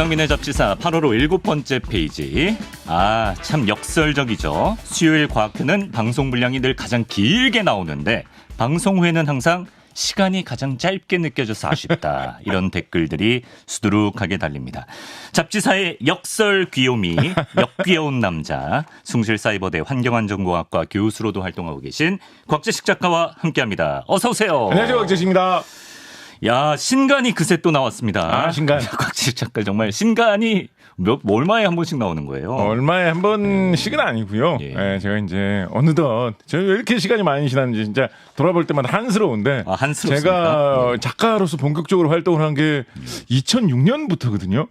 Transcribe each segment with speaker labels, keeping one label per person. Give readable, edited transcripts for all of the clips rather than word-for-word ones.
Speaker 1: 이강민의 잡지사 8월 호 7번째 페이지. 참 역설적이죠. 수요일 과학회는 방송 분량이 늘 가장 길게 나오는데 방송 후에는 항상 시간이 가장 짧게 느껴져서 아쉽다. 이런 댓글들이 수두룩하게 달립니다. 잡지사의 역설 귀요미, 역귀여운 남자, 숭실사이버대 환경안전공학과 교수로도 활동하고 계신 곽재식 작가와 함께합니다. 어서 오세요.
Speaker 2: 안녕하세요, 곽재식입니다.
Speaker 1: 야, 신간이 그새 또 나왔습니다.
Speaker 2: 신간.
Speaker 1: 곽재식 작가 정말 신간이 얼마에 한 번씩 나오는 거예요?
Speaker 2: 얼마에 한 번씩은 아니고요.
Speaker 1: 예.
Speaker 2: 제가 이제 어느덧 제가 왜 이렇게 시간이 많이 지났는지 진짜 돌아볼 때마다 한스러운데
Speaker 1: 한스럽습니까?
Speaker 2: 제가 작가로서 본격적으로 활동을 한 게 2006년부터거든요.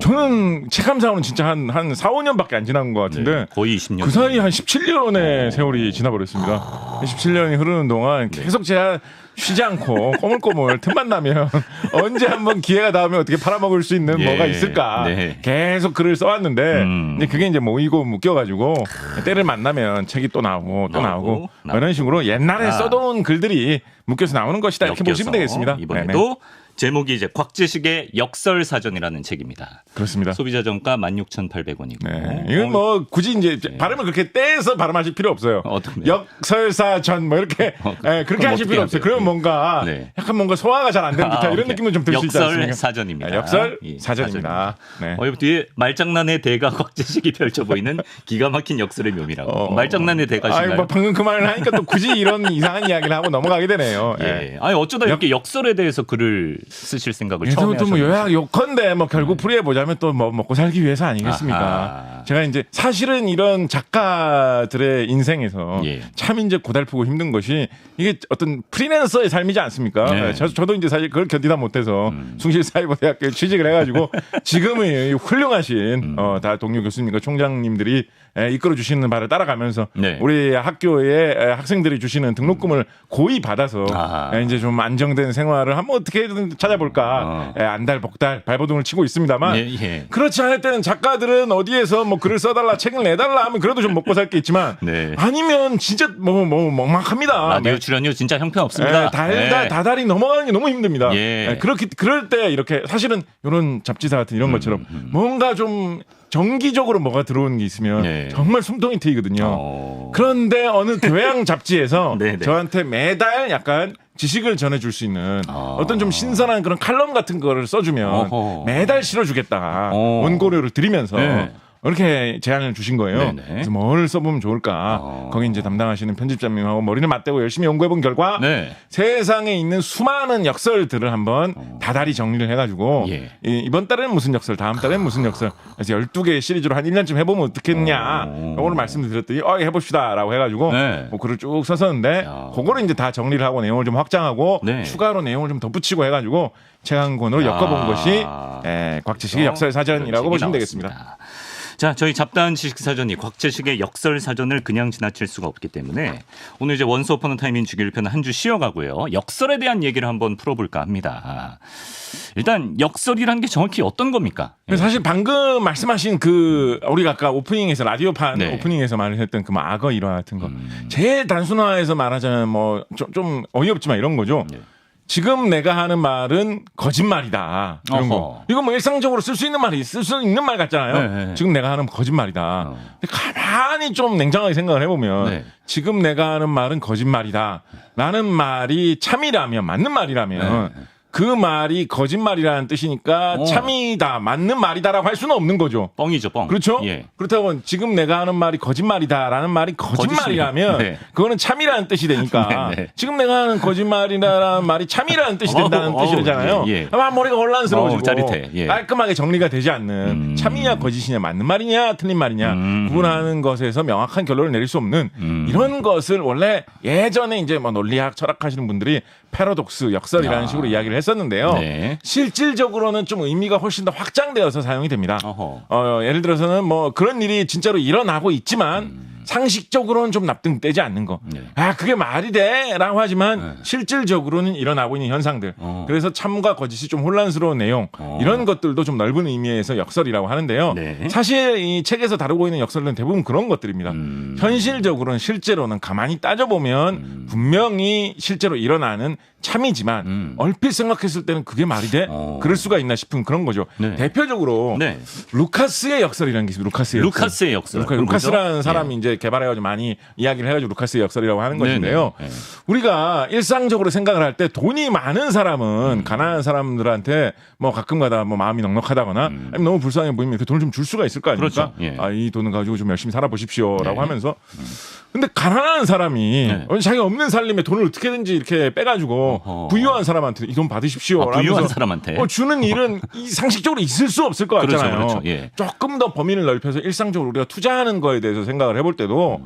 Speaker 2: 저는 체감상으로는 진짜 한 4, 5년밖에 안 지난 것 같은데
Speaker 1: 네, 거의 20년.
Speaker 2: 그 사이 한 17년의 세월이 지나버렸습니다. 17년이 흐르는 동안 계속 제가 쉬지 않고 꼬물꼬물 틈만 나면 언제 한번 기회가 닿으면 어떻게 팔아먹을 수 있는 뭐가 있을까 계속 글을 써왔는데 이제 그게 이제 모이고 묶여가지고 때를 만나면 책이 또 나오고 또 나오고 이런 식으로 옛날에 써놓은 글들이 묶여서 나오는 것이다 이렇게 보시면 되겠습니다.
Speaker 1: 이번에도 제목이 이제 곽재식의 역설사전이라는 책입니다.
Speaker 2: 그렇습니다.
Speaker 1: 소비자 정가 16,800원이고.
Speaker 2: 네. 이건 뭐 굳이 이제 발음을 그렇게 떼서 발음하실 필요 없어요. 역설사전 뭐 이렇게 그렇게 하실 필요 없어요. 그러면 뭔가 약간 뭔가 소화가 잘 안 되는 듯한 이런 느낌도 좀 들 수 있지 않습니까?
Speaker 1: 역설사전입니다.
Speaker 2: 역설사전입니다. 네.
Speaker 1: 뒤에 말장난의 대가 곽재식이 펼쳐 보이는 기가 막힌 역설의 묘미라고. 말장난의 대가신가요?
Speaker 2: 뭐 방금 그 말을 하니까 또 굳이 이런 이상한 이야기를 하고 넘어가게 되네요.
Speaker 1: 어쩌다 이렇게 역설에 대해서 글을 쓰실 생각을 처음에 하셨는지.
Speaker 2: 뭐 요약 요컨대 뭐 결국 풀이해 보자면 또 뭐 먹고 살기 위해서 아니겠습니까? 제가 이제 사실은 이런 작가들의 인생에서 참 이제 고달프고 힘든 것이 이게 어떤 프리랜서의 삶이지 않습니까? 저도 이제 사실 그걸 견디다 못해서 숭실사이버대학교에 취직을 해가지고 지금은 훌륭하신 다 동료 교수님과 총장님들이 이끌어 주시는 바를 따라가면서 우리 학교에 학생들이 주시는 등록금을 고이 받아서 이제 좀 안정된 생활을 한번 어떻게든 찾아볼까 안달복달 발버둥을 치고 있습니다만 그렇지 않을 때는 작가들은 어디에서 뭐 글을 써달라 책을 내달라 하면 그래도 좀 먹고 살 게 있지만 아니면 진짜 뭐 먹막합니다.
Speaker 1: 라디오 출연료 진짜 형편없습니다.
Speaker 2: 다달이 넘어가는 게 너무 힘듭니다. 그럴 때 이렇게 사실은 이런 잡지사 같은 이런 것처럼 뭔가 좀 정기적으로 뭐가 들어오는 게 있으면 정말 숨통이 트이거든요. 그런데 어느 교양 잡지에서 저한테 매달 약간 지식을 전해줄 수 있는 어떤 좀 신선한 그런 칼럼 같은 거를 써주면 매달 실어주겠다 원고료를 드리면서 이렇게 제안을 주신 거예요. 그래서 뭘 써보면 좋을까. 거기 이제 담당하시는 편집자님하고 머리를 맞대고 열심히 연구해본 결과 세상에 있는 수많은 역설들을 한번 다달이 정리를 해가지고 이번 달에는 무슨 역설, 다음 달에는 무슨 역설. 그래서 12개의 시리즈로 한 1년쯤 해보면 어떻겠냐. 요거를 말씀을 드렸더니 해봅시다라고 해가지고 뭐 글을 쭉 썼었는데 그거를 이제 다 정리를 하고 내용을 좀 확장하고 추가로 내용을 좀 덧붙이고 해가지고 책 한 권으로 엮어본 것이 곽재식의 역설사전이라고 보시면 되겠습니다.
Speaker 1: 자, 저희 잡다한 지식사전이 곽재식의 역설사전을 그냥 지나칠 수가 없기 때문에 오늘 이제 원스 어폰 어 타임인 주기율편은 한 주 쉬어가고요. 역설에 대한 얘기를 한번 풀어볼까 합니다. 일단 역설이란 게 정확히 어떤 겁니까?
Speaker 2: 사실 방금 말씀하신 우리가 아까 오프닝에서 라디오판 오프닝에서 말했던 그 악어 일화 같은 거 제일 단순화해서 말하자면 뭐 좀 어이없지만 이런 거죠. 지금 내가 하는 말은 거짓말이다. 이런 거. 이거 뭐 일상적으로 쓸 수 있는 말 같잖아요. 지금 내가 하는 거짓말이다. 근데 가만히 좀 냉정하게 생각을 해보면 지금 내가 하는 말은 거짓말이다. 라는 말이 참이라면, 맞는 말이라면 그 말이 거짓말이라는 뜻이니까 참이다, 맞는 말이다라고 할 수는 없는 거죠.
Speaker 1: 뻥이죠, 뻥.
Speaker 2: 그렇죠? 그렇다고 지금 내가 하는 말이 거짓말이다라는 말이 거짓말이라면 그거는 참이라는 뜻이 되니까 지금 내가 하는 거짓말이라는 말이 참이라는 뜻이 된다는 뜻이잖아요. 아마 머리가 혼란스러워지고
Speaker 1: 짜릿해.
Speaker 2: 깔끔하게 정리가 되지 않는 참이냐 거짓이냐 맞는 말이냐 틀린 말이냐 구분하는 것에서 명확한 결론을 내릴 수 없는 이런 것을 원래 예전에 이제 뭐 논리학 철학하시는 분들이 패러독스, 역설이라는 식으로 이야기를 했었는데요. 실질적으로는 좀 의미가 훨씬 더 확장되어서 사용이 됩니다. 예를 들어서는 뭐 그런 일이 진짜로 일어나고 있지만 상식적으로는 좀 납득되지 않는 거. 아 그게 말이 돼라고 하지만 실질적으로는 일어나고 있는 현상들. 그래서 참과 거짓이 좀 혼란스러운 내용 이런 것들도 좀 넓은 의미에서 역설이라고 하는데요. 사실 이 책에서 다루고 있는 역설은 대부분 그런 것들입니다. 현실적으로는 실제로는 가만히 따져보면 분명히 실제로 일어나는 참이지만 얼핏 생각했을 때는 그게 말이 돼? 그럴 수가 있나 싶은 그런 거죠. 대표적으로 루카스의 역설이라는 게 있습니다.
Speaker 1: 루카스의 역설.
Speaker 2: 루카스라는 사람이 이제 개발해가지고 많이 이야기를 해가지고 루카스의 역설이라고 하는 것인데요. 우리가 일상적으로 생각을 할 때 돈이 많은 사람은 가난한 사람들한테 뭐 가끔가다 뭐 마음이 넉넉하다거나 아니면 너무 불쌍해 보이면 그 돈을 좀 줄 수가 있을 거 아닙니까?
Speaker 1: 그렇죠.
Speaker 2: 아, 이 돈을 가지고 좀 열심히 살아보십시오라고 하면서 근데 가난한 사람이 자기가 없는 살림에 돈을 어떻게든지 이렇게 빼가지고 부유한 사람한테 이 돈 받으십시오.
Speaker 1: 부유한 사람한테
Speaker 2: 주는 일은 상식적으로 있을 수 없을 것 같잖아요.
Speaker 1: 그렇죠.
Speaker 2: 조금 더 범위를 넓혀서 일상적으로 우리가 투자하는 거에 대해서 생각을 해볼 때도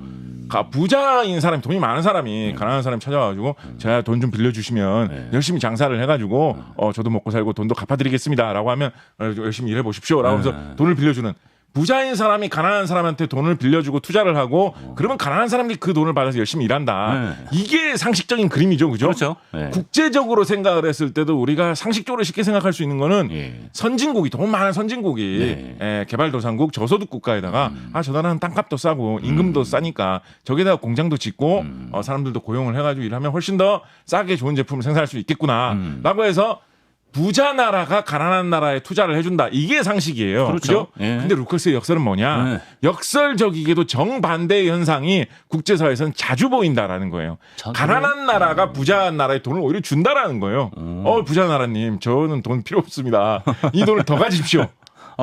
Speaker 2: 부자인 사람, 돈이 많은 사람이 가난한 사람 찾아가지고 제가 돈 좀 빌려주시면 열심히 장사를 해가지고 저도 먹고 살고 돈도 갚아드리겠습니다라고 하면 열심히 일해보십시오라고 해서 돈을 빌려주는 부자인 사람이 가난한 사람한테 돈을 빌려주고 투자를 하고 그러면 가난한 사람들이 그 돈을 받아서 열심히 일한다. 이게 상식적인 그림이죠. 그죠?
Speaker 1: 그렇죠.
Speaker 2: 국제적으로 생각을 했을 때도 우리가 상식적으로 쉽게 생각할 수 있는 거는 선진국이 돈 많은 선진국이 개발도상국 저소득 국가에다가 저 나라는 땅값도 싸고 임금도 싸니까 저기다가 공장도 짓고 사람들도 고용을 해가지고 일하면 훨씬 더 싸게 좋은 제품을 생산할 수 있겠구나 라고 해서 부자 나라가 가난한 나라에 투자를 해준다. 이게 상식이에요. 그렇죠. 근데 루카스의 역설은 뭐냐? 역설적이게도 정반대의 현상이 국제사회에서는 자주 보인다라는 거예요. 가난한 나라가 부자 나라에 돈을 오히려 준다라는 거예요. 부자 나라님, 저는 돈 필요 없습니다. 이 돈을 더 가집시오.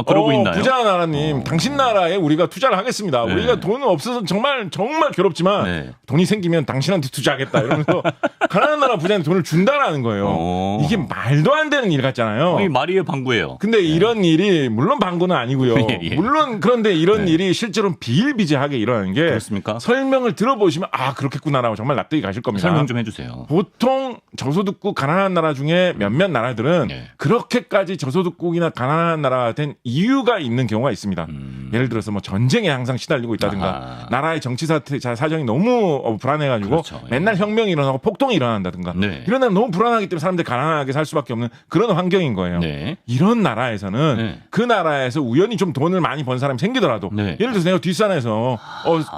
Speaker 1: 그러고 있나요?
Speaker 2: 부자 나라님, 당신 나라에 우리가 투자를 하겠습니다. 우리가 돈은 없어서 정말 괴롭지만 돈이 생기면 당신한테 투자하겠다. 이러면서 가난한 나라 부자한테 돈을 준다라는 거예요. 이게 말도 안 되는 일 같잖아요.
Speaker 1: 말이에요, 방구예요.
Speaker 2: 근데 이런 일이 물론 방구는 아니고요. 물론 그런데 이런 일이 실제로는 비일비재하게 일어나는 게
Speaker 1: 그렇습니까?
Speaker 2: 설명을 들어보시면 그렇겠구나라고 정말 납득이 가실 겁니다.
Speaker 1: 설명 좀 해주세요.
Speaker 2: 보통 저소득국 가난한 나라 중에 몇몇 나라들은 그렇게까지 저소득국이나 가난한 나라가 된 이유가 있는 경우가 있습니다. 예를 들어서 뭐 전쟁에 항상 시달리고 있다든가 나라의 정치 사정이 너무 불안해가지고 맨날 혁명이 일어나고 폭동이 일어난다든가 이러면 너무 불안하기 때문에 사람들이 가난하게 살 수밖에 없는 그런 환경인 거예요. 이런 나라에서는 그 나라에서 우연히 좀 돈을 많이 번 사람이 생기더라도 예를 들어서 내가 뒷산에서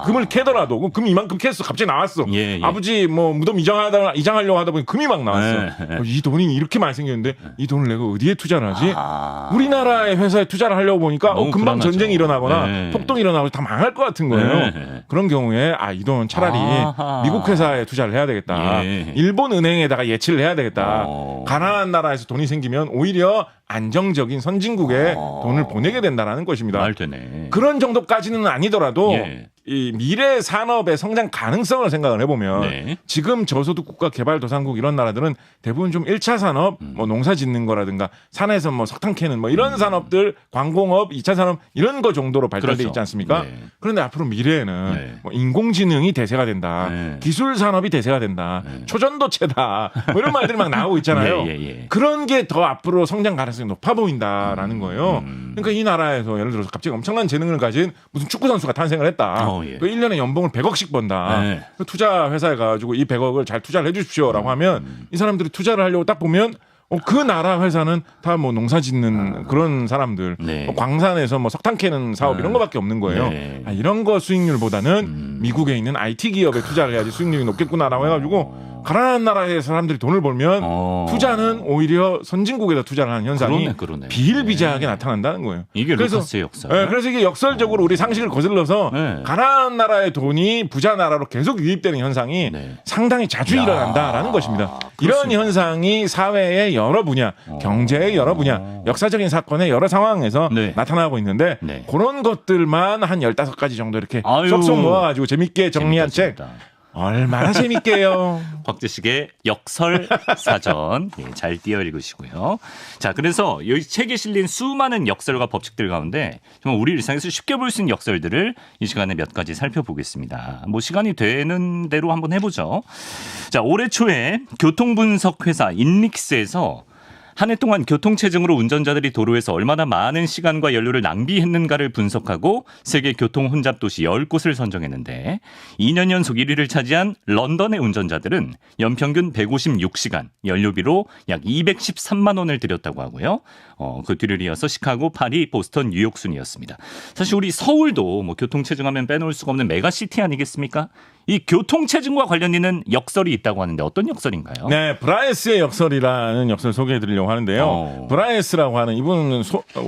Speaker 2: 금을 캐더라도 금 이만큼 캤어. 갑자기 나왔어. 아버지 뭐 무덤 이장하려고 하다 보니 금이 막 나왔어. 이 돈이 이렇게 많이 생겼는데 이 돈을 내가 어디에 투자를 하지? 우리나라의 회사에 투자를 하려고 보니까 금방
Speaker 1: 불안하죠.
Speaker 2: 전쟁이 일어나거나 폭동이 일어나고 다 망할 것 같은 거예요. 그런 경우에 이 돈 차라리 미국 회사에 투자를 해야 되겠다. 일본 은행에다가 예치를 해야 되겠다. 가난한 나라에서 돈이 생기면 오히려 안정적인 선진국에 돈을 보내게 된다는 것입니다.
Speaker 1: 말 되네.
Speaker 2: 그런 정도까지는 아니더라도 이 미래 산업의 성장 가능성을 생각을 해보면 지금 저소득 국가 개발도상국 이런 나라들은 대부분 좀 1차 산업 뭐 농사 짓는 거라든가 산에서 뭐 석탄 캐는 뭐 이런 산업들 광공업 2차 산업 이런 거 정도로 발달돼 있지 않습니까? 그런데 앞으로 미래에는 뭐 인공지능이 대세가 된다. 기술 산업이 대세가 된다. 초전도체다. 뭐 이런 말들이 막 나오고 있잖아요. 그런 게 더 앞으로 성장 가능성이 높아 보인다라는 거예요. 그러니까 이 나라에서 예를 들어서 갑자기 엄청난 재능을 가진 무슨 축구 선수가 탄생을 했다. 그 1년에 연봉을 100억씩 번다. 그 투자 회사에 가지고 이 100억을 잘 투자를 해 주십시오라고 하면 이 사람들이 투자를 하려고 딱 보면 그 나라 회사는 다 뭐 농사 짓는 그런 사람들, 뭐 광산에서 뭐 석탄 캐는 사업 이런 거밖에 없는 거예요. 이런 거 수익률보다는 미국에 있는 IT 기업에 투자를 해야지 수익률이 높겠구나라고 해가지고 가난한 나라의 사람들이 돈을 벌면 투자는 오히려 선진국에다 투자를 하는 현상이 비일비재하게 나타난다는 거예요.
Speaker 1: 이게 루카스의 역설.
Speaker 2: 그래서 이게 역설적으로 우리 상식을 거슬러서 가난한 나라의 돈이 부자 나라로 계속 유입되는 현상이 상당히 자주 일어난다라는 것입니다. 이런 현상이 사회의 여러 분야, 경제의 여러 분야, 역사적인 사건의 여러 상황에서 나타나고 있는데 그런 것들만 한 15가지 정도 이렇게 쏙쏙 모아가지고 재밌게 정리한 책. 얼마나 재밌게요.
Speaker 1: 곽재식의 역설 사전 잘 띄어 읽으시고요. 자, 그래서 이 책에 실린 수많은 역설과 법칙들 가운데 정말 우리 일상에서 쉽게 볼 수 있는 역설들을 이 시간에 몇 가지 살펴보겠습니다. 뭐 시간이 되는 대로 한번 해보죠. 자, 올해 초에 교통분석 회사 인릭스에서 한 해 동안 교통체증으로 운전자들이 도로에서 얼마나 많은 시간과 연료를 낭비했는가를 분석하고 세계 교통 혼잡 도시 10곳을 선정했는데 2년 연속 1위를 차지한 런던의 운전자들은 연평균 156시간, 연료비로 약 213만 원을 들였다고 하고요. 그 뒤를 이어서 시카고, 파리, 보스턴, 뉴욕 순이었습니다. 사실 우리 서울도 뭐 교통체증하면 빼놓을 수가 없는 메가시티 아니겠습니까? 이 교통체증과 관련 있는 역설이 있다고 하는데 어떤 역설인가요?
Speaker 2: 네, 브라이스의 역설이라는 역설 소개해드리려고 하는데요. 브라이스라고 하는 이분은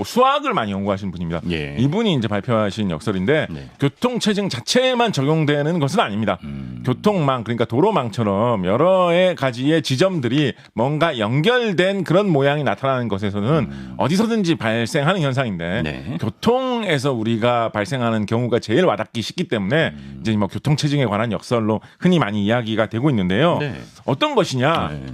Speaker 2: 수학을 많이 연구하신 분입니다. 예. 이분이 이제 발표하신 역설인데 네. 교통체증 자체에만 적용되는 것은 아닙니다. 교통망, 그러니까 도로망처럼 여러 가지의 지점들이 뭔가 연결된 그런 모양이 나타나는 것에서는 어디서든지 발생하는 현상인데 네. 교통에서 우리가 발생하는 경우가 제일 와닿기 쉽기 때문에 이제 뭐 교통체증에 관한 역설로 흔히 많이 이야기가 되고 있는데요. 네. 어떤 것이냐? 네.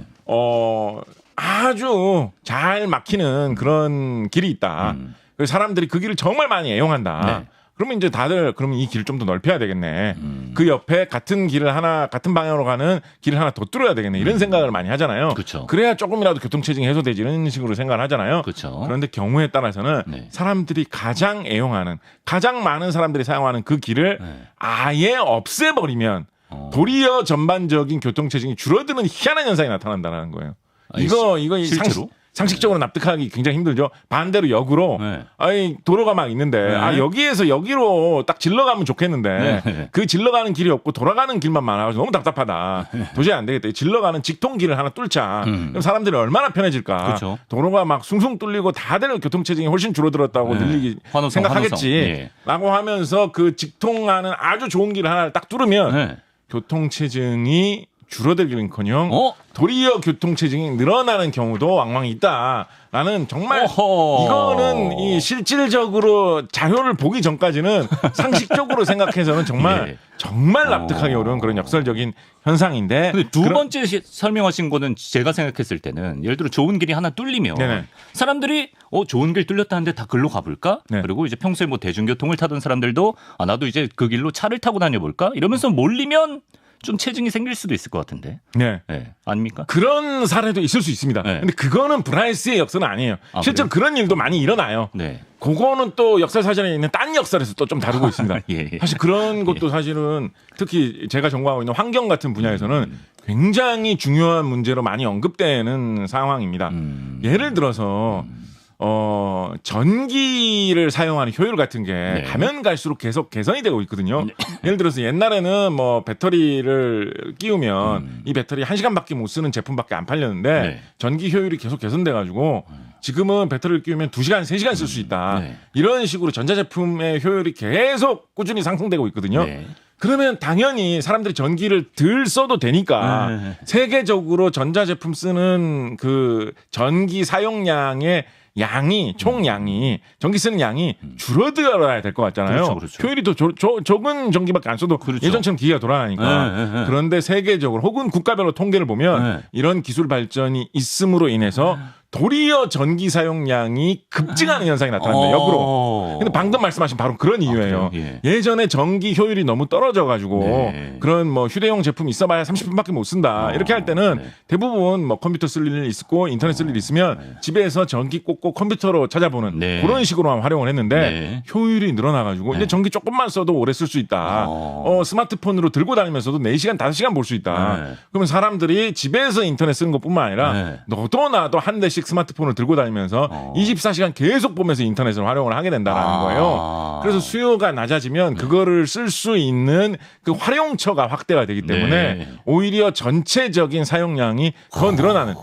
Speaker 2: 아주 잘 막히는 그런 길이 있다. 그래서 사람들이 그 길을 정말 많이 애용한다. 네. 그러면 이제 다들 그러면 이 길을 좀 더 넓혀야 되겠네. 그 옆에 같은 방향으로 가는 길을 하나 더 뚫어야 되겠네. 이런 생각을 많이 하잖아요. 그쵸. 그래야 조금이라도 교통체증이 해소되지 이런 식으로 생각을 하잖아요. 그쵸. 그런데 경우에 따라서는 네. 사람들이 가장 많은 사람들이 사용하는 그 길을 네. 아예 없애버리면 도리어 전반적인 교통체증이 줄어드는 희한한 현상이 나타난다는 거예요. 이거
Speaker 1: 실제로?
Speaker 2: 상식적으로 납득하기 굉장히 힘들죠. 반대로 역으로 네. 도로가 막 있는데 네. 여기에서 여기로 딱 질러가면 좋겠는데 네. 그 질러가는 길이 없고 돌아가는 길만 많아가지고 너무 답답하다. 도저히 안 되겠다. 질러가는 직통길을 하나 뚫자. 그럼 사람들이 얼마나 편해질까. 그렇죠. 도로가 막 숭숭 뚫리고 다들 교통체증이 훨씬 줄어들었다고 생각하겠지. 라고 하면서 그 직통하는 아주 좋은 길을 하나 딱 뚫으면 교통체증이 줄어들기는커녕 도리어 교통체증이 늘어나는 경우도 왕왕 있다라는 정말 이거는 이 실질적으로 자료를 보기 전까지는 상식적으로 생각해서는 정말 납득하기 어려운 그런 역설적인 현상인데
Speaker 1: 근데 두 번째 설명하신 거는 제가 생각했을 때는 예를 들어 좋은 길이 하나 뚫리면 네네. 사람들이 좋은 길 뚫렸다는데 다 글로 가볼까? 네. 그리고 이제 평소에 뭐 대중교통을 타던 사람들도 나도 이제 그 길로 차를 타고 다녀볼까? 이러면서 몰리면 좀 체증이 생길 수도 있을 것 같은데. 네. 네. 아닙니까?
Speaker 2: 그런 사례도 있을 수 있습니다. 네. 근데 그거는 브라이스의 역설은 아니에요. 실제로 그런 일도 많이 일어나요. 네. 그거는 또 역설 사전에 있는 딴 역설에서 또 좀 다루고 있습니다. 예. 사실 그런 것도 사실은 특히 제가 전공하고 있는 환경 같은 분야에서는 굉장히 중요한 문제로 많이 언급되는 상황입니다. 예를 들어서 전기를 사용하는 효율 같은 게 가면 갈수록 계속 개선이 되고 있거든요. 예를 들어서 옛날에는 뭐 배터리를 끼우면 이 배터리 1시간밖에 못 쓰는 제품밖에 안 팔렸는데 전기 효율이 계속 개선돼가지고 지금은 배터리를 끼우면 2시간, 3시간 쓸 수 있다. 이런 식으로 전자제품의 효율이 계속 꾸준히 상승되고 있거든요. 그러면 당연히 사람들이 전기를 덜 써도 되니까 세계적으로 전자제품 쓰는 그 전기 사용량의 총량이 전기 쓰는 양이 줄어들어야 될 것 같잖아요. 그렇죠. 효율이 더 적은 전기밖에 안 써도 예전처럼 기계가 돌아가니까. 그런데 세계적으로 혹은 국가별로 통계를 보면 이런 기술 발전이 있음으로 인해서 도리어 전기 사용량이 급증하는 현상이 나타납니다. 역으로. 근데 방금 말씀하신 바로 그런 이유예요. 예전에 전기 효율이 너무 떨어져가지고 그런 뭐 휴대용 제품 있어봐야 30분밖에 못 쓴다. 이렇게 할 때는 대부분 뭐 컴퓨터 쓸 일이 있고 인터넷 쓸 일이 있으면 집에서 전기 꽂고 컴퓨터로 찾아보는 그런 식으로만 활용을 했는데 효율이 늘어나가지고 이제 전기 조금만 써도 오래 쓸 수 있다. 스마트폰으로 들고 다니면서도 4시간, 5시간 볼 수 있다. 그러면 사람들이 집에서 인터넷 쓰는 것뿐만 아니라 너도 나도 한 대씩 스마트폰을 들고 다니면서 24시간 계속 보면서 인터넷을 활용을 하게 된다는 거예요. 그래서 수요가 낮아지면 그거를 쓸 수 있는 그 활용처가 확대가 되기 때문에 오히려 전체적인 사용량이 더 늘어나는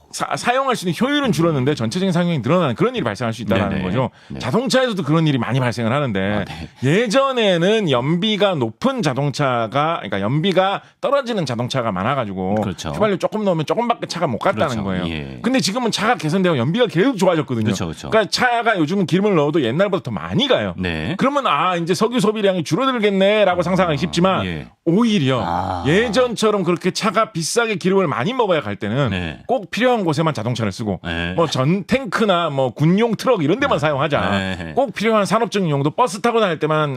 Speaker 2: 사용할 수 있는 효율은 줄었는데 전체적인 사용량이 늘어나는 그런 일이 발생할 수 있다는 거죠. 자동차에서도 그런 일이 많이 발생을 하는데 예전에는 연비가 높은 자동차가 그러니까 연비가 떨어지는 자동차가 많아가지고 휘발유 조금 넣으면 조금밖에 차가 못 갔다는 거예요. 근데 지금은 차가 개선되고 연비가 계속 좋아졌거든요. 그러니까 차가 요즘은 기름을 넣어도 옛날보다 더 많이 가요. 그러면 이제 석유 소비량이 줄어들겠네라고 상상하기 쉽지만 오히려 예전처럼 그렇게 차가 비싸게 기름을 많이 먹어야 갈 때는 꼭 필요한 곳에만 자동차를 쓰고 뭐 전 탱크나 뭐 군용 트럭 이런 데만 사용하자. 꼭 필요한 산업적인 용도 버스 타고 다닐 때만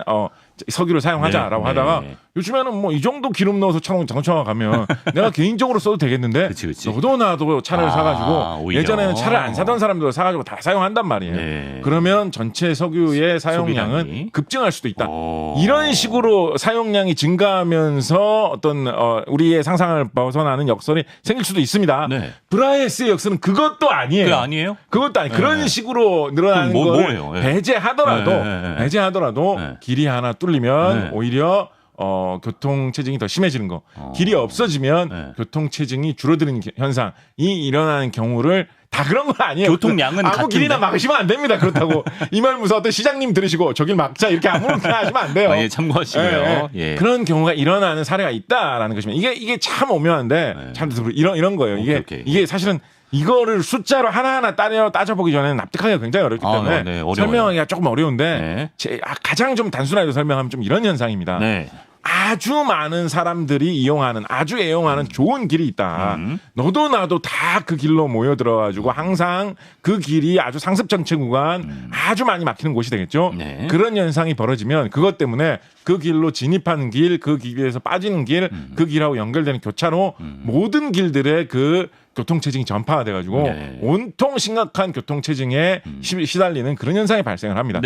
Speaker 2: 석유를 사용하자라고 하다가 요즘에는 뭐 이 정도 기름 넣어서 자동차가 가면 내가 개인적으로 써도 되겠는데
Speaker 1: 그치.
Speaker 2: 너도 나도 차를 사가지고
Speaker 1: 오히려.
Speaker 2: 예전에는 차를 안 사던 사람들 사가지고 다 사용한단 말이에요. 그러면 전체 석유의 사용량은
Speaker 1: 소비량이.
Speaker 2: 급증할 수도 있다. 이런 식으로 사용량이 증가하면서 어떤 우리의 상상을 벗어나는 역설이 생길 수도 있습니다.
Speaker 1: 네.
Speaker 2: 브라이스의 역설은 그것도 아니에요.
Speaker 1: 그게 아니에요?
Speaker 2: 그것도 아니. 그런 식으로 늘어나는
Speaker 1: 그럼
Speaker 2: 걸
Speaker 1: 뭐예요?
Speaker 2: 배제하더라도 길이 하나 뚫리면 오히려 교통 체증이 더 심해지는 거. 길이 없어지면 교통 체증이 줄어드는 현상이 일어나는 경우를 다 그런 건 아니에요.
Speaker 1: 교통량은
Speaker 2: 아무
Speaker 1: 같은데.
Speaker 2: 길이나 막으시면 안 됩니다. 그렇다고 이 말 무서 어떤 시장님 들으시고 저길 막자 이렇게 아무렇게나 하시면 안 돼요.
Speaker 1: 예, 참고하시고요. 예.
Speaker 2: 그런 경우가 일어나는 사례가 있다라는 것입니다. 이게 참 오묘한데 참 이런 거예요. 이게 사실은 이거를 숫자로 하나하나 따져보기 전에는 납득하기가 굉장히 어렵기 때문에 설명하기가 조금 어려운데 가장 좀 단순하게 설명하면 좀 이런 현상입니다. 아주 많은 사람들이 이용하는 아주 애용하는 좋은 길이 있다. 너도 나도 다 그 길로 모여들어가지고 항상 그 길이 아주 상습 전체 구간 아주 많이 막히는 곳이 되겠죠. 그런 현상이 벌어지면 그것 때문에 그 길로 진입하는 길, 그 길에서 빠지는 길, 그 길하고 연결되는 교차로 모든 길들의 그 교통체증이 전파가 돼가지고 온통 심각한 교통체증에 시달리는 그런 현상이 발생을 합니다.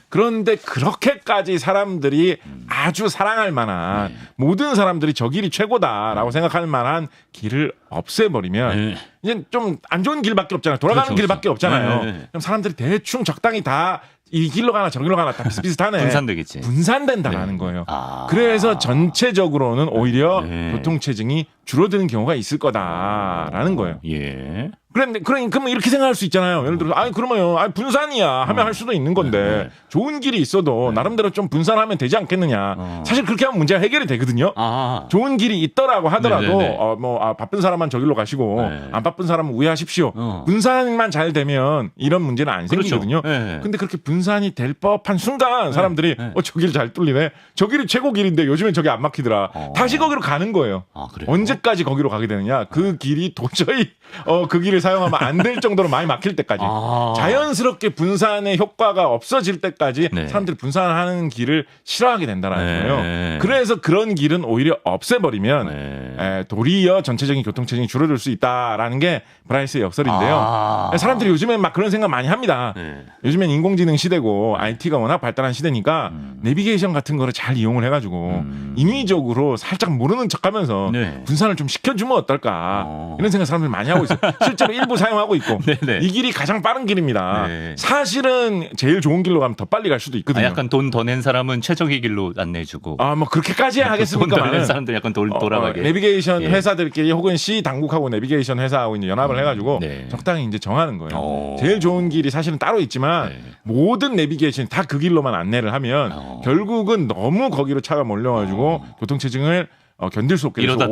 Speaker 2: 그런데 그렇게까지 사람들이 아주 사랑할 만한 모든 사람들이 저 길이 최고다라고 생각할 만한 길을 없애버리면 이제 좀 안 좋은 길밖에 없잖아요. 돌아가는 길밖에 없잖아요. 그럼 사람들이 대충 적당히 다 이 길로 가나 저 길로 가나 다 비슷비슷하네.
Speaker 1: 분산되겠지.
Speaker 2: 분산된다라는 거예요. 그래서 전체적으로는 오히려 교통체증이 줄어드는 경우가 있을 거다라는 거예요. 그런데 그러면 이렇게 생각할 수 있잖아요. 예를 들어서 그러면 분산이야 하면 할 수도 있는 건데 좋은 길이 있어도 나름대로 좀 분산하면 되지 않겠느냐. 사실 그렇게 하면 문제가 해결이 되거든요. 좋은 길이 있더라고 하더라도 바쁜 사람만 저길로 가시고 안 바쁜 사람은 우회하십시오. 분산만 잘 되면 이런 문제는 안 생기거든요. 근데 그렇게 분산이 될 법한 순간 사람들이 저 길 잘 뚫리네. 저 길이 최고 길인데 요즘엔 저기 안 막히더라. 다시 거기로 가는 거예요. 언제까지 거기로 가게 되느냐. 그 길이 도저히 그 길을 사용하면 안 될 정도로 많이 막힐 때까지 자연스럽게 분산의 효과가 없어질 때까지 사람들이 분산하는 길을 싫어하게 된다는 거예요. 그래서 그런 길은 오히려 없애버리면 도리어 전체적인 교통체증이 줄어들 수 있다라는 게 브라이스의 역설인데요. 사람들이 요즘엔 막 그런 생각 많이 합니다. 요즘엔 인공지능 시대고 IT가 워낙 발달한 시대니까 내비게이션 같은 거를 잘 이용을 해가지고 인위적으로 살짝 모르는 척하면서 분산을 좀 시켜주면 어떨까 이런 생각 사람들이 많이 하고 있어요. 실제로 일부 사용하고 있고 이 길이 가장 빠른 길입니다. 사실은 제일 좋은 길로 가면 더 빨리 갈 수도 있거든요.
Speaker 1: 약간 돈 더 낸 사람은 최적의 길로 안내해주고.
Speaker 2: 뭐 그렇게까지 하겠습니까?
Speaker 1: 돈 더 낸 사람들 약간 돌아가게.
Speaker 2: 내비게이션 회사들끼리 혹은 C 당국하고 내비게이션 회사하고 이제 연합을 해가지고 적당히 이제 정하는 거예요. 제일 좋은 길이 사실은 따로 있지만 모든 내비게이션이 다 그 길로만 안내를 하면 결국은 너무 거기로 차가 몰려가지고 교통체증을 견딜 수 없게 돼서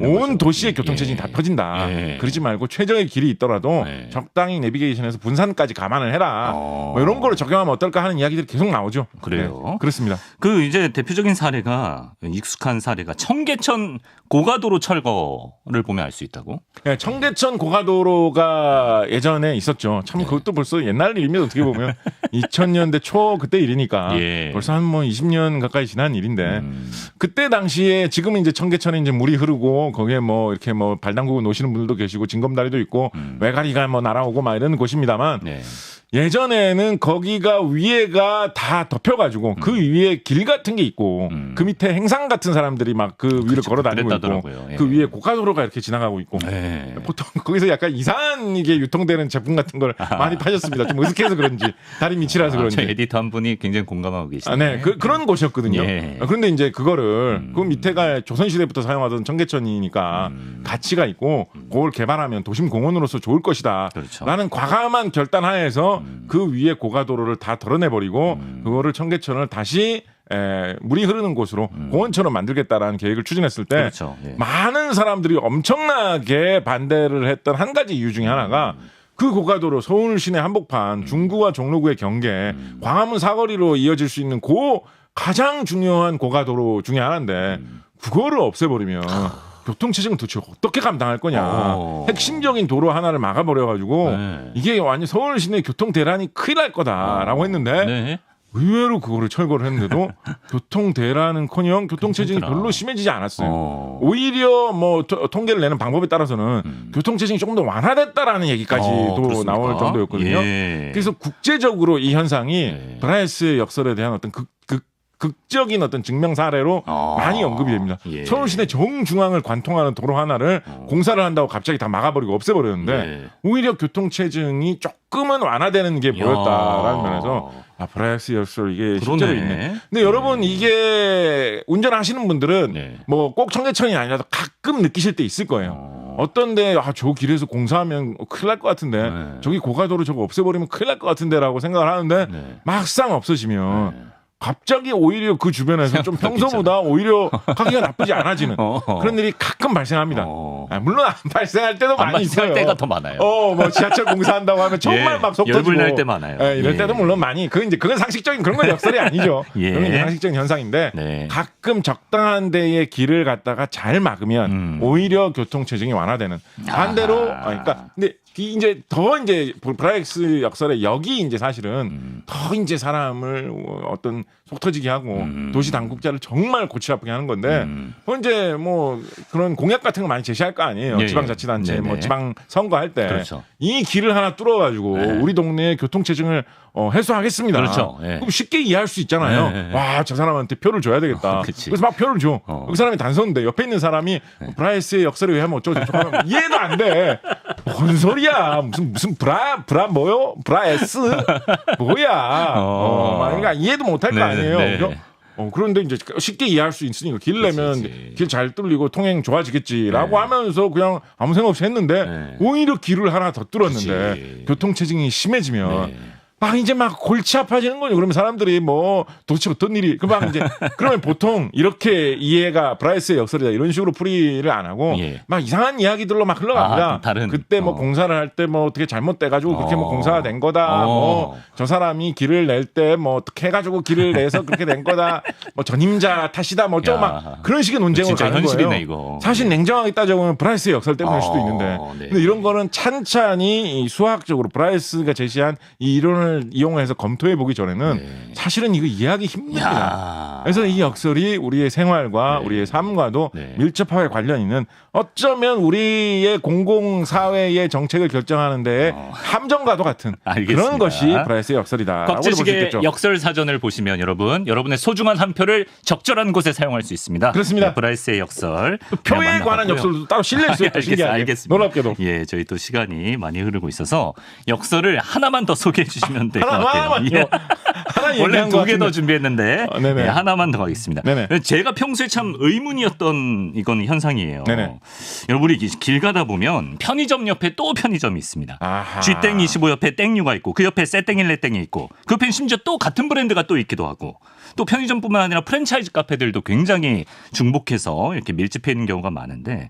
Speaker 2: 온 도시의 교통체증이 다 터진다. 그러지 말고 최저의 길이 있더라도 적당히 내비게이션에서 분산까지 감안을 해라. 뭐 이런 거를 적용하면 어떨까 하는 이야기들이 계속 나오죠.
Speaker 1: 그래요.
Speaker 2: 그렇습니다.
Speaker 1: 그 이제 대표적인 사례가 익숙한 사례가 청계천 고가도로 철거를 보면 알 수 있다고.
Speaker 2: 청계천 고가도로가 예전에 있었죠. 참 그것도 벌써 옛날 일입니다. 어떻게 보면 2000년대 초 그때 일이니까 벌써 한 20년 가까이 지난 일인데 그때 당시에 지금 이제 청계천에 이제 물이 흐르고 거기에 이렇게 발 담그고 노시는 분들도 계시고 징검다리도 있고 외가리가 날아오고 막 이런 곳입니다만 예전에는 거기가 위에가 다 덮여가지고 그 위에 길 같은 게 있고 그 밑에 행상 같은 사람들이 막 그 위를 걸어 다니고 있고 그 위에 고가도로가 이렇게 지나가고 있고 보통 거기서 약간 이상한 이게 유통되는 제품 같은 걸 많이 파셨습니다. 좀 어색해서 그런지 다리 밑이라서 그런지.
Speaker 1: 에디터 한 분이 굉장히 공감하고 계시네요.
Speaker 2: 그런 곳이었거든요. 그런데 이제 그거를 그 밑에가 조선시대부터 사용하던 청계천이니까 가치가 있고 그걸 개발하면 도심 공원으로서 좋을 것이다. 라는 과감한 결단하에서 그 위에 고가도로를 다 덜어내버리고 그거를 청계천을 다시 물이 흐르는 곳으로 공원처럼 만들겠다라는 계획을 추진했을 때 많은 사람들이 엄청나게 반대를 했던 한 가지 이유 중에 하나가 그 고가도로 서울 시내 한복판 중구와 종로구의 경계 광화문 사거리로 이어질 수 있는 가장 중요한 고가도로 중에 하나인데 그거를 없애버리면 교통체증은 도대체 어떻게 감당할 거냐. 핵심적인 도로 하나를 막아버려가지고 이게 완전 서울 시내 교통 대란이 큰일 날 거다라고 했는데 의외로 그거를 철거를 했는데도 교통대란은커녕 교통체증이 별로 심해지지 않았어요. 오히려 뭐 통계를 내는 방법에 따라서는 교통체증이 조금 더 완화됐다라는 얘기까지도 나올 정도였거든요. 예. 그래서 국제적으로 이 현상이 브라이스의 역설에 대한 어떤 극적인 어떤 증명 사례로 많이 언급이 됩니다. 예. 서울시내 정중앙을 관통하는 도로 하나를 공사를 한다고 갑자기 다 막아버리고 없애버렸는데 오히려 교통체증이 조금은 완화되는 게 보였다라는 면에서 브라이스 역설 이게 실제로 있네. 근데 여러분 이게 운전하시는 분들은 뭐 꼭 청계천이 아니라도 가끔 느끼실 때 있을 거예요. 어떤데 저 길에서 공사하면 큰일 날 것 같은데 저기 고가도로 저거 없애버리면 큰일 날 것 같은데라고 생각을 하는데 막상 없어지면 갑자기 오히려 그 주변에서 좀 평소보다 오히려 하기가 나쁘지 않아지는 그런 일이 가끔 발생합니다. 물론 안 발생할 때도 많이 있어요.
Speaker 1: 발생할 때가 더 많아요.
Speaker 2: 뭐 지하철 공사한다고 하면 정말 막 속 터지고
Speaker 1: 열불 날 때 많아요.
Speaker 2: 이럴 때도 물론 많이 그건 상식적인 그런 건 역설이 아니죠. 그건 이제 상식적인 현상인데 가끔 적당한 데에 길을 갖다가 잘 막으면 오히려 교통체증이 완화되는 반대로 그러니까 근데 이제 더 이제 브라이스 역설에 여기 이제 사실은 더 이제 사람을 어떤 속 터지게 하고 도시 당국자를 정말 골치 아프게 하는 건데 이제 뭐 그런 공약 같은 거 많이 제시할 거 아니에요. 지방자치단체 뭐 지방 선거할 때 이 길을 하나 뚫어가지고 우리 동네의 교통체증을 해소하겠습니다.
Speaker 1: 그렇죠.
Speaker 2: 그럼 쉽게 이해할 수 있잖아요. 와, 저 사람한테 표를 줘야 되겠다. 그래서 막 표를 줘. 그 사람이 단서인데 옆에 있는 사람이 브라이스의 역설에 의하면 어쩌고 하면 이해도 안 돼. 뭔 소리야? 무슨 브라 뭐요? 브라이스 뭐야? 그러니까 이해도 못할 거 아니에요. 그죠? 그런데 이제 쉽게 이해할 수 있으니까 길 내면 길 잘 뚫리고 통행 좋아지겠지라고 하면서 그냥 아무 생각 없이 했는데 오히려 길을 하나 더 뚫었는데 교통체증이 심해지면 이제 막 골치 아파지는 거죠. 그러면 사람들이 뭐 도대체 어떤 일이 그러면 보통 이렇게 이해가 브라이스의 역설이다 이런 식으로 풀이를 안 하고 막 이상한 이야기들로 막 흘러갑니다. 그때 뭐 공사를 할 때 뭐 어떻게 잘못돼가지고 그렇게 뭐 공사가 된 거다. 뭐 저 사람이 길을 낼 때 뭐 어떻게 해가지고 길을 내서 그렇게 된 거다. 뭐 전임자 탓이다. 뭐 좀 막 그런 식의 논쟁으로 가는
Speaker 1: 현실이네,
Speaker 2: 거예요.
Speaker 1: 이거.
Speaker 2: 사실 냉정하게 따져보면 브라이스의 역설 때문일 수도 있는데 근데 이런 거는 찬찬히 이 수학적으로 브라이스가 제시한 이 이론을 이용해서 검토해 보기 전에는 사실은 이거 이해하기 힘듭니다. 그래서 이 역설이 우리의 생활과 우리의 삶과도 밀접하게 관련 있는 어쩌면 우리의 공공사회의 정책을 결정하는 데에 함정과도 같은 그런 것이 브라이스의 역설이다.
Speaker 1: 곽재식의 역설 사전을 보시면 여러분의 소중한 한 표를 적절한 곳에 사용할 수 있습니다.
Speaker 2: 그렇습니다.
Speaker 1: 브라이스의 역설.
Speaker 2: 표에 관한 역설도 따로 실려 있어요.
Speaker 1: 알겠습니다.
Speaker 2: 놀랍게도.
Speaker 1: 저희 또 시간이 많이 흐르고 있어서 역설을 하나만 더 소개해 주시면 될 것 같아요. 원래 2개 더 준비했는데 하나만 더 하겠습니다. 제가 평소에 참 의문이었던 이건 현상이에요. 여러분이 길 가다 보면 편의점 옆에 또 편의점이 있습니다. G땡25 옆에 땡유가 있고 그 옆에 새땡일레땡이 있고 그 옆에 심지어 또 같은 브랜드가 또 있기도 하고 또 편의점뿐만 아니라 프랜차이즈 카페들도 굉장히 중복해서 이렇게 밀집해 있는 경우가 많은데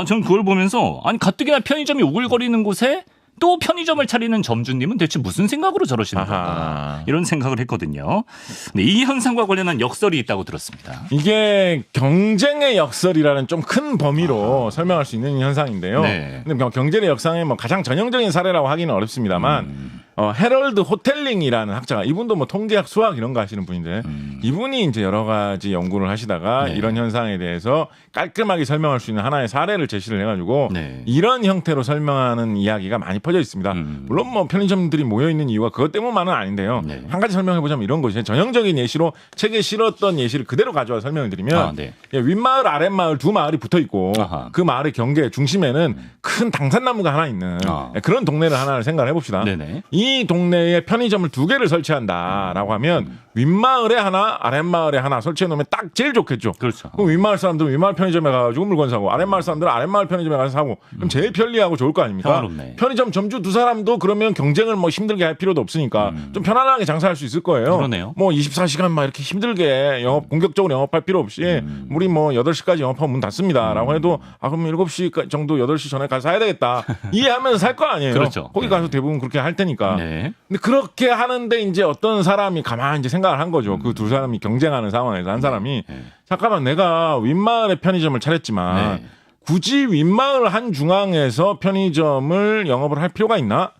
Speaker 1: 저는 그걸 보면서 가뜩이나 편의점이 우글거리는 곳에 또 편의점을 차리는 점주님은 대체 무슨 생각으로 저러시는 건가 이런 생각을 했거든요. 근데 이 현상과 관련한 역설이 있다고 들었습니다.
Speaker 2: 이게 경쟁의 역설이라는 좀 큰 범위로 설명할 수 있는 현상인데요. 근데 경쟁의 역상의 뭐 가장 전형적인 사례라고 하기는 어렵습니다만 헤럴드 호텔링이라는 학자가 이분도 뭐 통계학 수학 이런 거 하시는 분인데 이분이 이제 여러 가지 연구를 하시다가 이런 현상에 대해서 깔끔하게 설명할 수 있는 하나의 사례를 제시를 해가지고 이런 형태로 설명하는 이야기가 많이 퍼져 있습니다. 물론 뭐 편의점들이 모여 있는 이유가 그것 때문만은 아닌데요. 한 가지 설명해 보자면 이런 것이 전형적인 예시로 책에 실었던 예시를 그대로 가져와 설명을 드리면 윗마을 아랫마을 두 마을이 붙어 있고 그 마을의 경계 중심에는 큰 당산나무가 하나 있는 그런 동네를 하나를 생각을 해봅시다. 이 동네에 편의점을 2개를 설치한다라고 하면 윗마을에 하나 아랫마을에 하나 설치해 놓으면 딱 제일 좋겠죠.
Speaker 1: 그렇죠.
Speaker 2: 그럼 윗마을 사람들은 윗마을 편의점에 가가지고 물건 사고 아랫마을 사람들은 아랫마을 편의점에 가서 사고 그럼 제일 편리하고 좋을 거 아닙니까?
Speaker 1: 평화롭네.
Speaker 2: 편의점 점주 두 사람도 그러면 경쟁을 뭐 힘들게 할 필요도 없으니까 좀 편안하게 장사할 수 있을 거예요.
Speaker 1: 그러네요.
Speaker 2: 뭐 24시간 막 이렇게 힘들게 공격적으로 영업할 필요 없이 우리 뭐 8시까지 영업하면 문 닫습니다라고 해도 그럼 7시 정도 8시 전에 가서 사야 되겠다. 이해하면서 살 거 아니에요.
Speaker 1: 그렇죠.
Speaker 2: 거기 가서 대부분 그렇게 할 테니까. 근데 그렇게 하는데 이제 어떤 사람이 가만히 이제 생각을 한 거죠. 그 두 사람이 경쟁하는 상황에서 한 사람이 잠깐만 내가 윗마을에 편의점을 차렸지만 굳이 윗마을 한 중앙에서 편의점을 영업을 할 필요가 있나?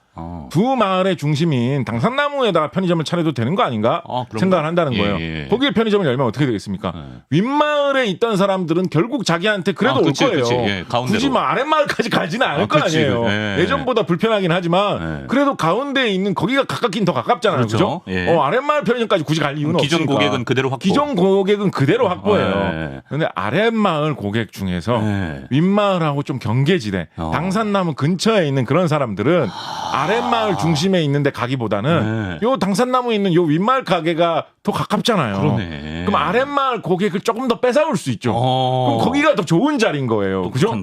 Speaker 2: 두 마을의 중심인 당산나무에다가 편의점을 차려도 되는 거 아닌가 생각을 한다는 거예요.
Speaker 1: 예.
Speaker 2: 거기에 편의점을 열면 어떻게 되겠습니까? 윗마을에 있던 사람들은 결국 자기한테 그래도 올 거예요.
Speaker 1: 그치. 예,
Speaker 2: 굳이 뭐 아랫마을까지 가지는 않을 거 아니에요. 예전보다 불편하긴 하지만 그래도 가운데에 있는 거기가 가깝긴 더 가깝잖아요. 그렇죠?
Speaker 1: 예.
Speaker 2: 아랫마을 편의점까지 굳이 갈 이유는
Speaker 1: 기존
Speaker 2: 없으니까.
Speaker 1: 고객은 그대로 확보.
Speaker 2: 기존 고객은 그대로 확보예요. 그런데 아랫마을 고객 중에서 윗마을하고 좀 경계지대, 당산나무 근처에 있는 그런 사람들은 아랫마을 중심에 있는데 가기보다는 요 당산나무에 있는 요 윗마을 가게가 더 가깝잖아요.
Speaker 1: 그러네.
Speaker 2: 그럼 아랫마을 고객을 조금 더 뺏어올 수 있죠. 그럼 거기가 더 좋은 자리인 거예요. 그죠?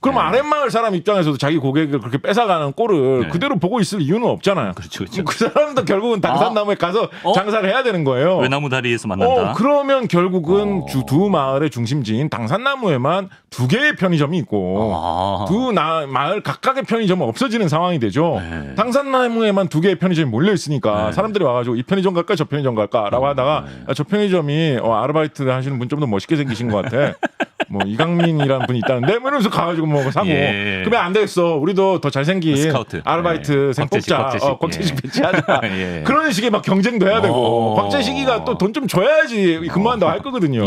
Speaker 2: 그럼 아랫마을 사람 입장에서도 자기 고객을 그렇게 뺏어가는 꼴을 그대로 보고 있을 이유는 없잖아요.
Speaker 1: 그렇죠.
Speaker 2: 그 사람도 결국은 당산나무에 가서 장사를 해야 되는 거예요.
Speaker 1: 외나무 다리에서 만난다.
Speaker 2: 그러면 결국은 두 마을의 중심지인 당산나무에만 두 개의 편의점이 있고 두 마을 각각의 편의점은 없어지는 상황이 되죠. 당산나무에만 두 개의 편의점이 몰려 있으니까 사람들이 와가지고 이 편의점 갈까 저 편의점 갈까라고 하다가 저 편의점이 아르바이트 하시는 분 좀 더 멋있게 생기신 것 같아. 뭐 이강민이라는 분이 있다는데 뭐 이러면서 가가지고 뭐 사고 그러면 안 되겠어. 우리도 더 잘생긴
Speaker 1: 스카우트.
Speaker 2: 아르바이트생 뽑자. 곽재식 배치하자. 그런 식의 막 경쟁도 해야 되고 곽재식이가 또 돈 좀 줘야지 근무한다고 할 거거든요.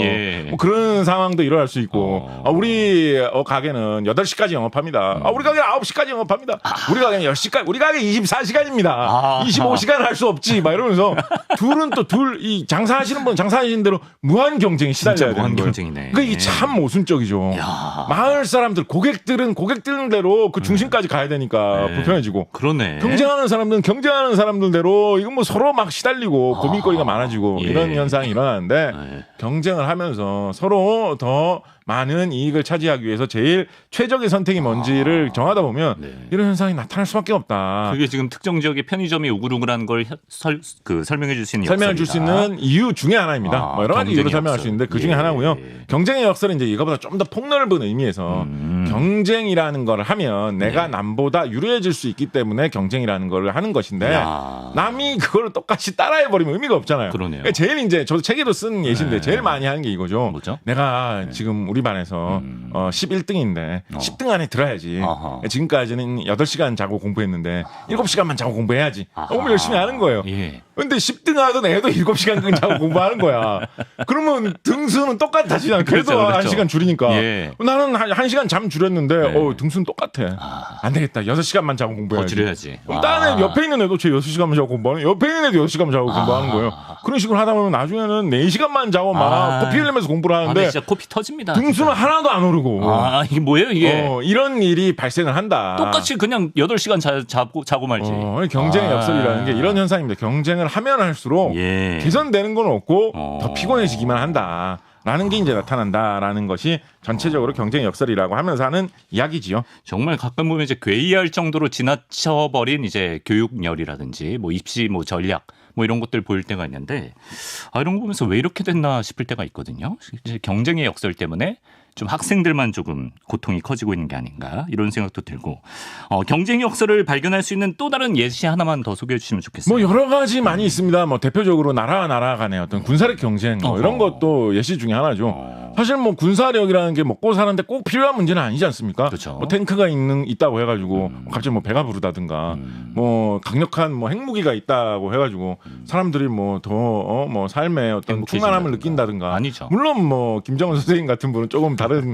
Speaker 2: 뭐 그런 상황도 일어날 수 있고 우리 가게는 8시까지 영업합니다. 우리 가게는 9시까지 영업합니다. 우리 가게는 10시까지 우리 가게 24시간입니다. 25시간 할 수 없지. 막 이러면서 둘은 또 이 장사하시는 분은 장사하시는 대로 무한 경쟁이 시달려야 되는 거예요. 그러니까 이게 참 모순적이죠. 마을 사람들 고객들은 고객들대로 그 중심까지 가야 되니까 불편해지고
Speaker 1: 그러네.
Speaker 2: 경쟁하는 사람들은 경쟁하는 사람들대로 이건 뭐 서로 막 시달리고 고민거리가 많아지고 이런 현상이 일어나는데 경쟁을 하면서 서로 더 많은 이익을 차지하기 위해서 제일 최적의 선택이 뭔지를 정하다 보면 이런 현상이 나타날 수밖에 없다.
Speaker 1: 그게 지금 특정 지역의 편의점이 우글우글한 걸 설명해 줄 수 있는
Speaker 2: 설명해 줄 수 있는 이유 중에 하나입니다. 뭐 여러 가지 이유로 설명할 수 있는데 그 중에 하나고요. 경쟁의 역설은 이제 이거보다 좀 더 폭넓은 의미에서 경쟁이라는 걸 하면 내가 남보다 유리해질 수 있기 때문에 경쟁이라는 걸 하는 것인데 남이 그걸 똑같이 따라해 버리면 의미가 없잖아요.
Speaker 1: 그러네요.
Speaker 2: 제일 이제 저도 책에도 쓴 예시인데 제일 많이 하는 게 이거죠.
Speaker 1: 뭐죠?
Speaker 2: 내가 지금 우리 반에서 11등인데 10등 안에 들어야지. 지금까지는 8시간 자고 공부했는데 7시간만 자고 공부해야지. 너무 열심히 하는 거예요. 근데 10등 하던 애도 7시간 자고 공부하는 거야. 그러면 등수는 똑같아지잖아. 그래도
Speaker 1: 그렇죠.
Speaker 2: 1시간 줄이니까. 나는 1시간 잠 줄였는데 등수는 똑같아. 안 되겠다. 6시간만 자고 공부해야지.
Speaker 1: 줄여야지.
Speaker 2: 그럼 다른 옆에 있는 애도 제 6시간만 자고 공부하는 옆에 있는 애도 6시간만 자고 공부하는 거예요. 그런 식으로 하다 보면 나중에는 4시간만 자고 막 코피 흘리면서 공부를 하는데
Speaker 1: 진짜 코피 터집니다.
Speaker 2: 등수는 하나도 안 오르고.
Speaker 1: 이게 뭐예요 이게?
Speaker 2: 이런 일이 발생을 한다.
Speaker 1: 똑같이 그냥 8시간 자고 말지.
Speaker 2: 경쟁의 역설이라는 게 이런 현상입니다. 경쟁을 하면 할수록 개선되는 건 없고 더 피곤해지기만 한다. 라는 게 이제 나타난다라는 것이 전체적으로 경쟁의 역설이라고 하면서 하는 이야기지요.
Speaker 1: 정말 가끔 보면 이제 괴이할 정도로 지나쳐버린 이제 교육열이라든지 뭐 입시 뭐 전략 뭐 이런 것들 보일 때가 있는데 이런 거 보면서 왜 이렇게 됐나 싶을 때가 있거든요. 이제 경쟁의 역설 때문에 좀 학생들만 조금 고통이 커지고 있는 게 아닌가 이런 생각도 들고 경쟁의 역설을 발견할 수 있는 또 다른 예시 하나만 더 소개해 주시면 좋겠어요.
Speaker 2: 뭐 여러 가지 많이 있습니다. 뭐 대표적으로 나라와 나라 간의 어떤 군사력 경쟁 뭐 이런 것도 예시 중에 하나죠. 사실 뭐 군사력이라는 게 먹고 사는데 꼭 필요한 문제는 아니지 않습니까?
Speaker 1: 그렇죠.
Speaker 2: 뭐 탱크가 있다고 해가지고 갑자기 뭐 배가 부르다든가 뭐 강력한 뭐 핵무기가 있다고 해가지고 사람들이 뭐 더 뭐 삶의 어떤 충만함을 느낀다든가
Speaker 1: 아니죠.
Speaker 2: 물론 뭐 김정은 선생님 같은 분은 조금 다른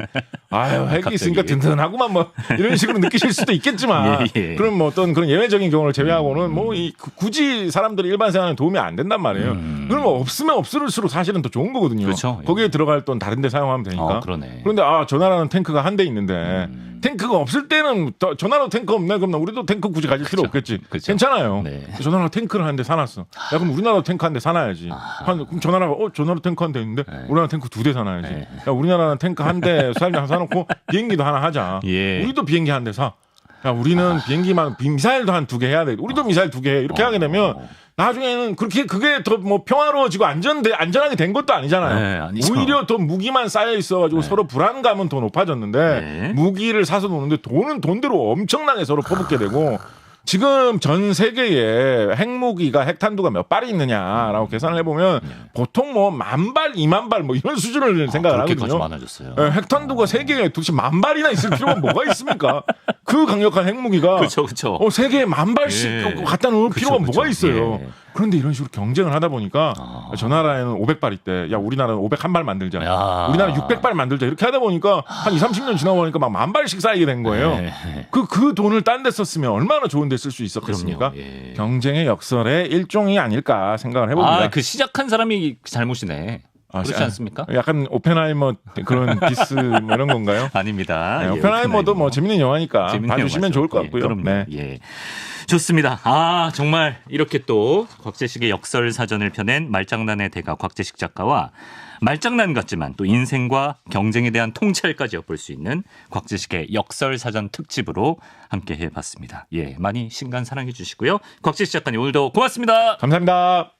Speaker 2: 핵이 있으니까 든든하구만 뭐 이런 식으로 느끼실 수도 있겠지만 그럼 뭐 어떤 그런 예외적인 경우를 제외하고는 뭐 굳이 사람들이 일반 생활에 도움이 안 된단 말이에요. 그럼 뭐 없으면 없을수록 사실은 더 좋은 거거든요.
Speaker 1: 그렇죠.
Speaker 2: 거기에 들어갈 돈 다른 데 사용하면 되니까.
Speaker 1: 그러네.
Speaker 2: 그런데 저 나라는 탱크가 한 대 있는데 탱크가 없을 때는 저 나라도 탱크 없네. 그럼 우리도 탱크 굳이 가질 필요 없겠지. 괜찮아요. 저 나라가 탱크를 한 대 사놨어. 야 그럼 우리나라도 탱크 한 대 사놔야지. 그럼 저 나라가 저 나라 탱크 한 대 있는데 우리나라 탱크 2대 사놔야지. 야 우리나라는 탱크 한 대 사놓고 비행기도 하나 하자. 우리도 비행기 한 대 사. 야 우리는 비행기만 미사일도 한 2개 해야 돼. 우리도 미사일 2개 해. 이렇게 하게 되면 나중에는 그게 더 뭐 평화로워지고 안전하게 된 것도 아니잖아요. 오히려 더 무기만 쌓여 있어가지고 서로 불안감은 더 높아졌는데 무기를 사서 노는데 돈은 돈대로 엄청나게 서로 퍼붓게 되고 지금 전 세계에 핵무기가 핵탄두가 몇 발이 있느냐라고 계산을 해보면 보통 뭐 10,000발, 20,000발 뭐 이런 수준을 생각을 하거든요.
Speaker 1: 많아졌어요.
Speaker 2: 핵탄두가 세계에 도대체 10,000발이나 있을 필요가 뭐가 있습니까? 그 강력한 핵무기가
Speaker 1: 그렇죠, 그렇죠.
Speaker 2: 세계에 10,000발씩 갖다 놓을 필요가 뭐가 있어요. 그런데 이런 식으로 경쟁을 하다 보니까 저 나라에는 500발 있대. 야, 우리나라는 501발 만들자. 우리나라 600발 만들자. 이렇게 하다 보니까 한 20-30년 지나고 보니까 막 10,000발씩 쌓이게 된 거예요. 그 돈을 딴 데 썼으면 얼마나 좋은 데 쓸 수 있었겠습니까? 경쟁의 역설의 일종이 아닐까 생각을 해봅니다.
Speaker 1: 그 시작한 사람이 잘못이네. 그렇지 않습니까?
Speaker 2: 약간 오펜하이머 그런 디스 뭐 이런 건가요?
Speaker 1: 아닙니다.
Speaker 2: 네, 오펜하이머도 뭐 재밌는 영화니까 봐주시면 좋을 것 같고요.
Speaker 1: 그럼요. 좋습니다. 정말 이렇게 또 곽재식의 역설 사전을 펴낸 말장난의 대가 곽재식 작가와 말장난 같지만 또 인생과 경쟁에 대한 통찰까지 엿볼 수 있는 곽재식의 역설 사전 특집으로 함께 해봤습니다. 많이 신간 사랑해 주시고요. 곽재식 작가님 오늘도 고맙습니다.
Speaker 2: 감사합니다.